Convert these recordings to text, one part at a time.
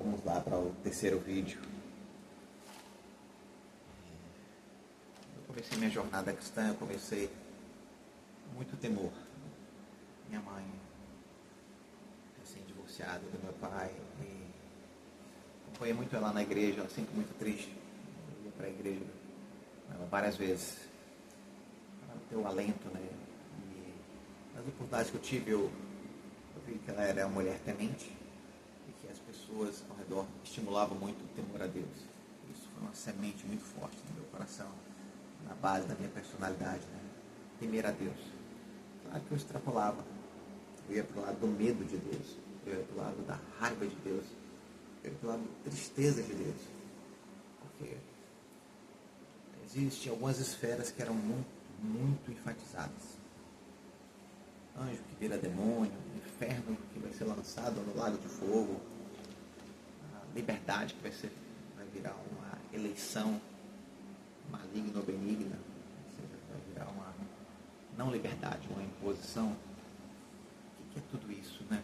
Vamos lá para o terceiro vídeo. Eu comecei minha jornada cristã, eu comecei com muito temor. Minha mãe, recém-divorciada do meu pai, e acompanhei muito ela na igreja, ela sempre muito triste. Eu ia para a igreja várias vezes para ter o alento, né? E nas oportunidades que eu tive, eu vi que ela era uma mulher temente e que as pessoas ao redor estimulavam muito o temor a Deus. Isso foi uma semente muito forte no meu coração, na base da minha personalidade, né? Temer a Deus. Claro que eu extrapolava. Eu ia para o lado do medo de Deus, eu ia para o lado da raiva de Deus, eu ia para o lado da tristeza de Deus. Porque existem algumas esferas que eram muito enfatizadas. Anjo que vira demônio, inferno que vai ser lançado no lago de fogo, a liberdade que vai virar uma eleição maligna ou benigna, ou seja, vai virar uma não liberdade, uma imposição. O que é tudo isso, né?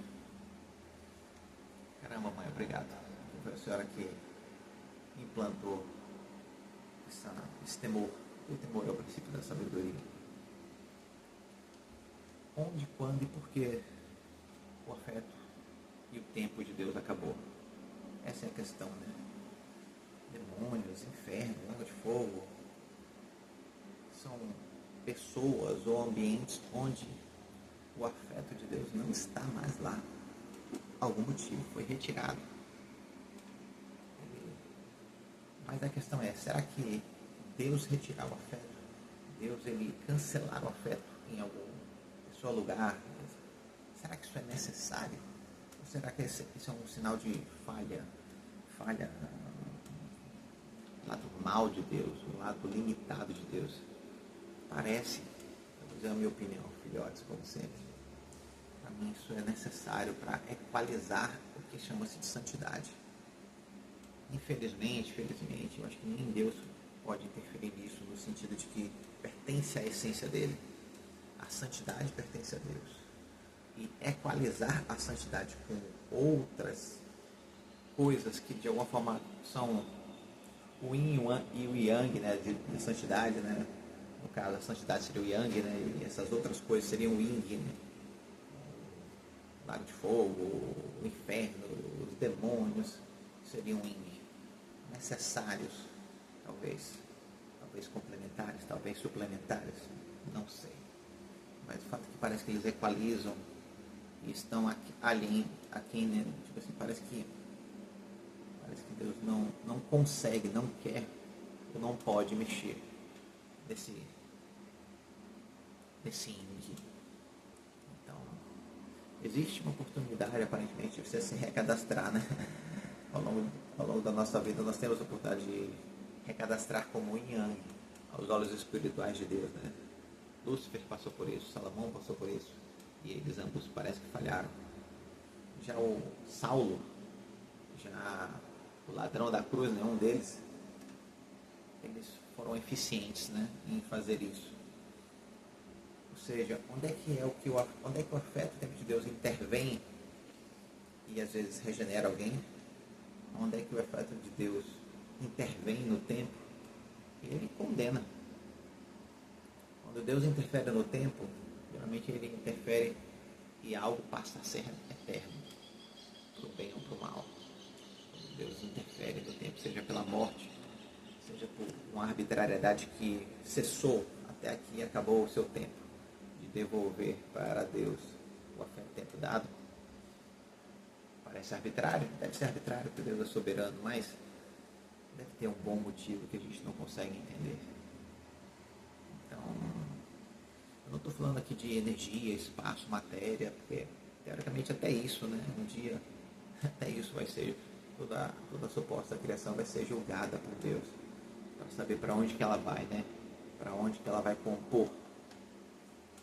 Caramba, mãe, obrigado. Foi a senhora que implantou esse temor. O temor é o princípio da sabedoria. Onde, quando e por que o afeto e o tempo de Deus acabou? Essa é a questão, né? Demônios, inferno, lago de fogo são pessoas ou ambientes onde o afeto de Deus não está mais lá. Algum motivo foi retirado. Mas a questão é, será que Deus retirar o afeto? Deus ele cancelar o afeto em algum pessoa, lugar? Será que isso é necessário? Ou será que isso é um sinal de falha do lado mal de Deus, do lado limitado de Deus? Parece, eu vou dizer a minha opinião, filhotes, como sempre. Para mim isso é necessário para equalizar o que chama-se de santidade. Infelizmente, felizmente, eu acho que nem Deus pode interferir nisso, no sentido de que pertence à essência dele. A santidade pertence a Deus. E equalizar a santidade com outras coisas que de alguma forma são o yin e o yang, né, de santidade, né? No caso, a santidade seria o yang, né? E essas outras coisas seriam o yin, né? O lago de fogo, o inferno, os demônios seriam yin. Necessários, talvez complementares, talvez suplementares, não sei. Mas o fato é que parece que eles equalizam e estão aqui, né? Tipo assim, parece que Deus não consegue, não quer ou não pode mexer nesse índice. Então, existe uma oportunidade, aparentemente, de você se recadastrar, né? Ao longo da nossa vida, nós temos a oportunidade de recadastrar como yin yang aos olhos espirituais de Deus, né? Lúcifer passou por isso, Salomão passou por isso, e eles ambos parece que falharam. Já o Saulo, já o ladrão da cruz, né, um deles, eles foram eficientes, né, em fazer isso. Ou seja, onde é que o afeto, o tempo de Deus intervém e às vezes regenera alguém? Onde é que o afeto de Deus intervém no tempo e ele condena? Quando Deus interfere no tempo, geralmente ele interfere e algo passa a ser eterno, para o bem ou para o mal. Quando Deus interfere no tempo, seja pela morte, seja por uma arbitrariedade que cessou até aqui e acabou o seu tempo, de devolver para Deus o afeto tempo dado. Parece arbitrário, deve ser arbitrário, porque Deus é soberano, mas deve ter um bom motivo que a gente não consegue entender. Então, eu não estou falando aqui de energia, espaço, matéria, porque teoricamente até isso, né? Um dia até isso vai ser, toda a suposta criação vai ser julgada por Deus, para saber para onde que ela vai, né? Para onde que ela vai compor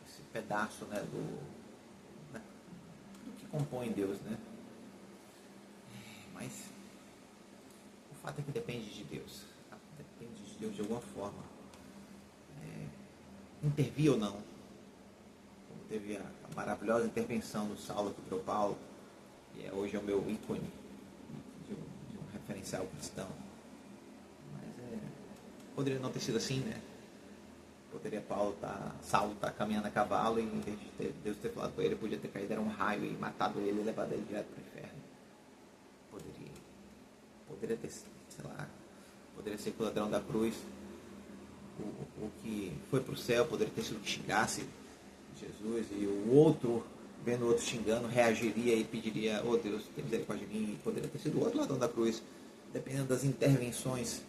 esse pedaço, né? Do que compõe Deus, né? Mas o fato é que depende de Deus. Depende de Deus de alguma forma. Intervir ou não. Como teve a maravilhosa intervenção do Saulo contra o Paulo, que hoje é o meu ícone diferencial cristão. Mas poderia não ter sido assim, né? Poderia Saulo tá caminhando a cavalo e em vez de Deus ter falado com ele, podia ter caído, era um raio e matado ele e levado ele direto para o inferno. Poderia ter, sei lá, poderia ser que o ladrão da cruz, o que foi para o céu, poderia ter sido o que xingasse Jesus, e o outro, vendo o outro xingando, reagiria e pediria: oh Deus, tem misericórdia de mim. E poderia ter sido o outro ladrão da cruz, dependendo das intervenções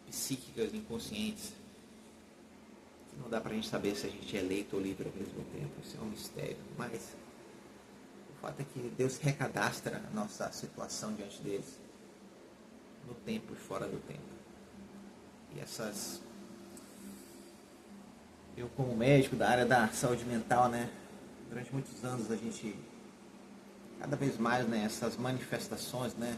psíquicas inconscientes, que não dá pra gente saber se a gente é eleito ou livre ao mesmo tempo. Isso é um mistério. Mas o fato é que Deus recadastra a nossa situação diante deles, no tempo e fora do tempo. E eu, como médico da área da saúde mental, né, durante muitos anos a gente, cada vez mais, né, essas manifestações, né,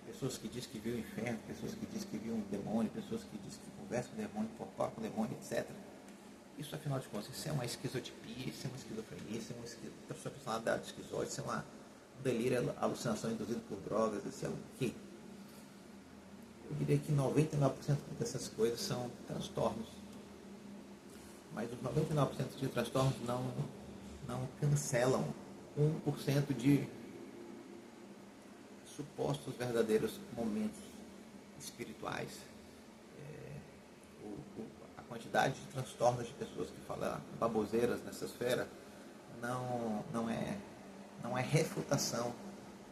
pessoas que dizem que viu o inferno, pessoas que dizem que viu um demônio, pessoas que dizem que conversam com o demônio, fofoca com o demônio, etc. Isso, afinal de contas, isso é uma esquizotipia, isso é uma esquizofrenia, isso é uma transtorno de personalidade esquizóide, isso é um delírio, alucinação induzido por drogas, isso é o quê? Eu diria que 99% dessas coisas são transtornos. Mas os 99% de transtornos não cancelam 1% de supostos verdadeiros momentos espirituais. A quantidade de transtornos de pessoas que falam baboseiras nessa esfera não é refutação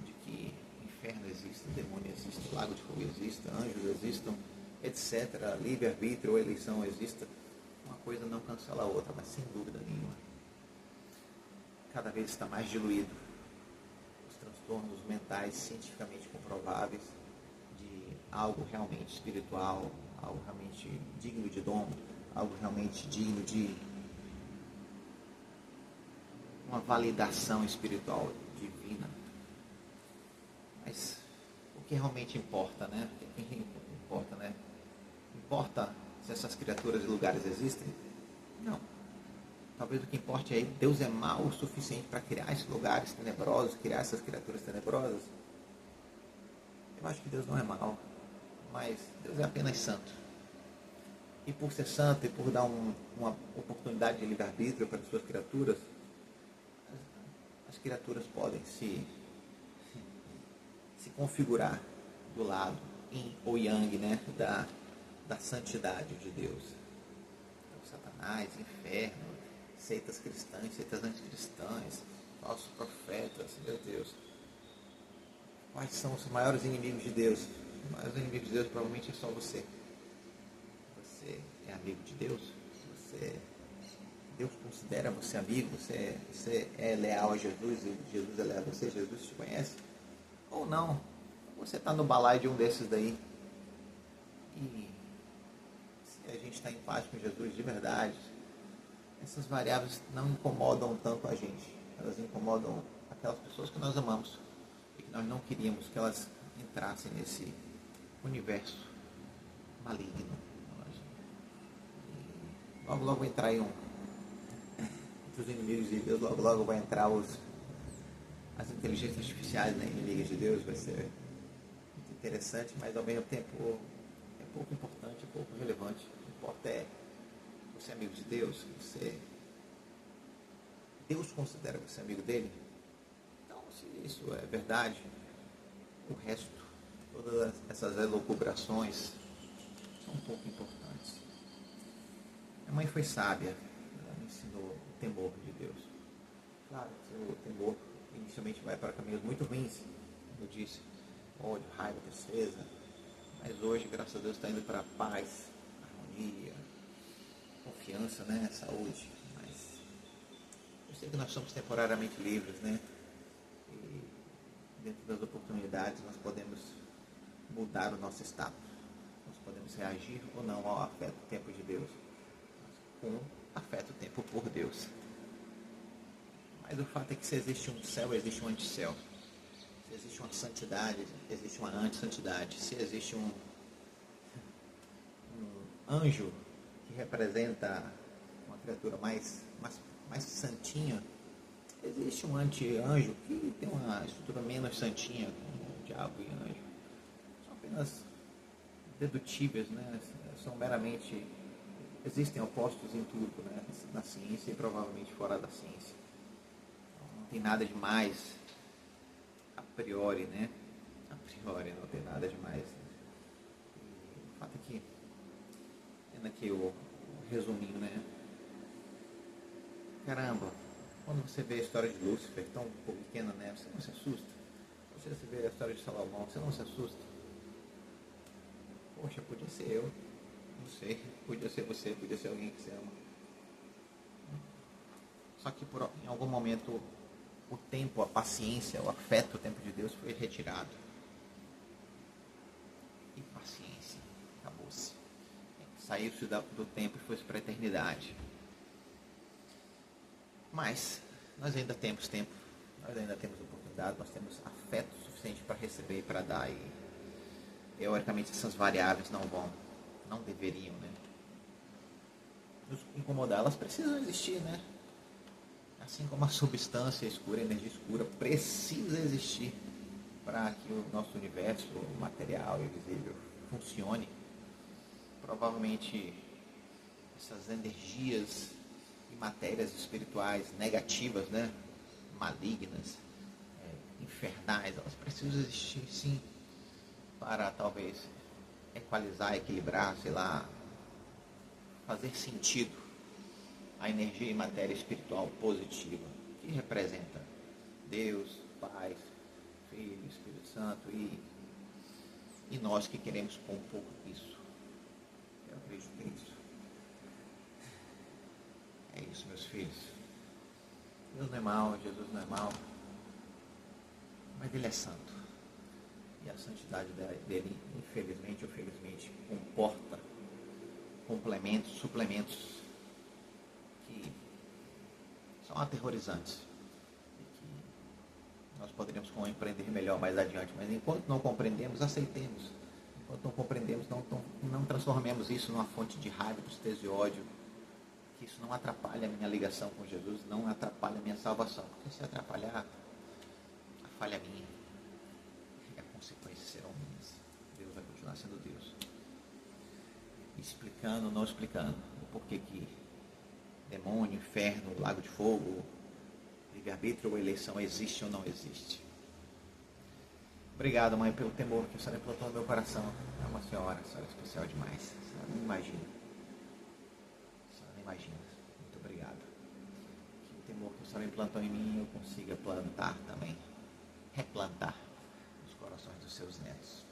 de que inferno existe, demônio existe, lago de fogo existe, anjos existam, etc. Livre-arbítrio ou eleição exista. Uma coisa não cancela a outra, mas sem dúvida nenhuma, cada vez está mais diluído os transtornos mentais cientificamente comprováveis de algo realmente espiritual, algo realmente digno de dom, algo realmente digno de uma validação espiritual divina. Mas o que realmente importa, né? Importa se essas criaturas e lugares existem? Não. Talvez o que importe é Deus é mau o suficiente para criar esses lugares tenebrosos, criar essas criaturas tenebrosas. Eu acho que Deus não é mau, mas Deus é apenas santo. E por ser santo e por dar uma oportunidade de livre-arbítrio para as suas criaturas, as criaturas podem se configurar do lado yin ou yang, né, da santidade de Deus. Então, Satanás, inferno, seitas cristãs, seitas anticristãs, falsos profetas, meu Deus. Quais são os maiores inimigos de Deus? Os maiores inimigos de Deus provavelmente é só você. Você é amigo de Deus? Deus considera você amigo? Você é leal a Jesus e Jesus é leal a você? Jesus te conhece? Ou não? Você está no balaio de um desses daí. E se a gente está em paz com Jesus de verdade, essas variáveis não incomodam tanto a gente. Elas incomodam aquelas pessoas que nós amamos e que nós não queríamos que elas entrassem nesse universo maligno. E logo vai entrar aí entre os inimigos de Deus, logo vai entrar as inteligências artificiais, né, inimigas de Deus. Vai ser muito interessante, mas ao mesmo tempo é pouco importante, é pouco relevante. O que importa é você é amigo de Deus, Deus considera você amigo dele. Então, se isso é verdade, o resto, todas essas elucubrações são um pouco importantes. Minha mãe foi sábia, ela me ensinou o temor de Deus. Claro que o temor inicialmente vai para caminhos muito ruins, como eu disse, ódio, raiva, tristeza, mas hoje, graças a Deus, está indo para paz, harmonia, confiança, né, saúde. Mas eu sei que nós somos temporariamente livres, né, e dentro das oportunidades nós podemos mudar o nosso status, nós podemos reagir ou não ao afeto tempo de Deus, com afeto tempo por Deus. Mas o fato é que se existe um céu, existe um anticéu. Se existe uma santidade, existe uma antissantidade. Se existe um anjo que representa uma criatura mais santinha, existe um anti-anjo que tem uma estrutura menos santinha, como o diabo e anjo. São apenas dedutíveis, né? São meramente... Existem opostos em tudo, né? Na ciência e provavelmente fora da ciência. Não tem nada demais a priori, né? A priori não tem nada demais. Né? O fato é que, tendo aqui o resuminho, né? Caramba, quando você vê a história de Lúcifer tão pequena, né? Você não se assusta? Você vê a história de Salomão, você não se assusta? Poxa, podia ser eu. Não sei, podia ser você, podia ser alguém que você ama. Só que em algum momento o tempo, a paciência, o afeto, o tempo de Deus foi retirado. E paciência, acabou-se. Saiu-se do tempo e foi para a eternidade. Mas nós ainda temos tempo, nós ainda temos oportunidade, nós temos afeto suficiente para receber e para dar. E teoricamente essas variáveis não deveriam, né? Nos incomodar, elas precisam existir, né? Assim como a substância escura, a energia escura precisa existir para que o nosso universo material e visível funcione. Provavelmente essas energias e matérias espirituais negativas, né? Malignas, infernais, elas precisam existir sim para talvez equalizar, equilibrar, sei lá, fazer sentido a energia e matéria espiritual positiva, que representa Deus, Pai, Filho, Espírito Santo e nós que queremos compor isso. Eu acredito que é isso. É isso, meus filhos. Deus não é mau, Jesus não é mau, mas Ele é santo. E a santidade dele, infelizmente ou felizmente, comporta complementos, suplementos que são aterrorizantes e que nós poderíamos compreender melhor mais adiante, mas enquanto não compreendemos, aceitemos. Enquanto não compreendemos, não transformemos isso numa fonte de raiva, tristeza e ódio, que isso não atrapalha a minha ligação com Jesus, não atrapalha a minha salvação, porque se atrapalhar, a falha é minha e as consequências serão minhas. Deus vai continuar sendo Deus, explicando, não explicando o porquê que demônio, inferno, lago de fogo, livre-arbítrio ou eleição existe ou não existe. Obrigado, mãe, pelo temor que a senhora implantou no meu coração. É uma senhora especial demais. A senhora não imagina. A senhora não imagina. Muito obrigado. Que o temor que a senhora implantou em mim eu consiga plantar também, replantar nos corações dos seus netos.